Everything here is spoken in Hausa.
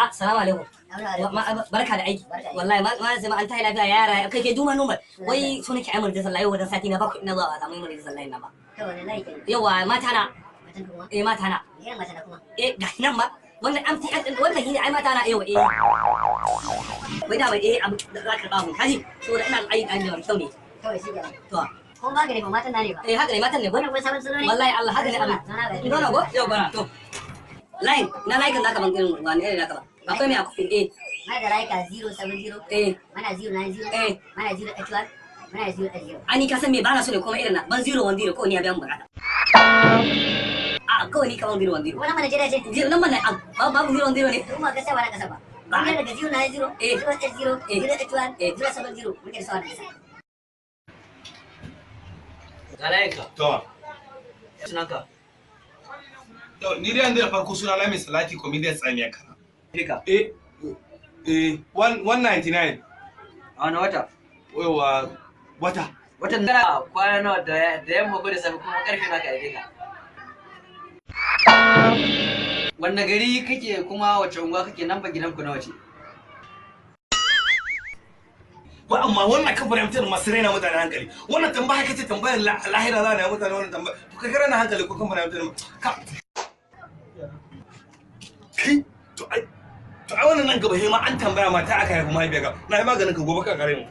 Assalamu alaikum. Barka da aiki. Wallahi ma sai ma an tahi lafiya yara kai kai duma numar. Wai so nake aimar da sallah yau wajen sati na ba ku ina zuwa samu aimar da sallah nan ba. To wallahi kenan. Yawa mata na. Matan kuma. Mata na. Yayin mata na kuma. Ga nan ma wannan MTN din wannan shine ai mata na wai da bai abu da za ka ba mu kaji saboda ina aiki an da kyau ne. Kawai shi kenan. To Kun ba gare ba matan na ne ba. haka ne matan ne Wannan kuma sabon suna ne. wallahi Allah haka ne abu. Ina go yau bana to. Line na like naka ban irin wani irin naka ba. Akwai mai akwai Mana da Raika 070. Mana 090. Mana 081. Mana 080. ani ka san me bana so ne kuma irin na ban 010 ko ni ya biya mu bukata. Kawai ni kaman 010. Wannan mana jira ce. Nan mana babu 010 ne. Kuma ka sai wala kasa ba. Mun daga 090. 080. 081. 070. Muke da sawa da kasa. Galayinka. To. Sunanka. Ni dai yanzu da farko suna na mai Salati Comedian Tsamiya kana. Hika. 199. A wani wata? Yawa wata. Watan da kwana nawa da yamma ko da safe kuma karfe na ka aike ka. Wanda gari kake kuma wace unguwa kake nan ba gidanku na wace? Ba amma wannan kafarin mutum masu raina mutane hankali. Wannan tambaya kace tambayar lahira za na yi mutane wannan tambaya. To kai na hankali ko kamar mutum ka. Kai to ai wannan nan gaba ma an tambaya mata aka haifi mahaifiya ka. Na yi maganin ka gobe ka kare mu.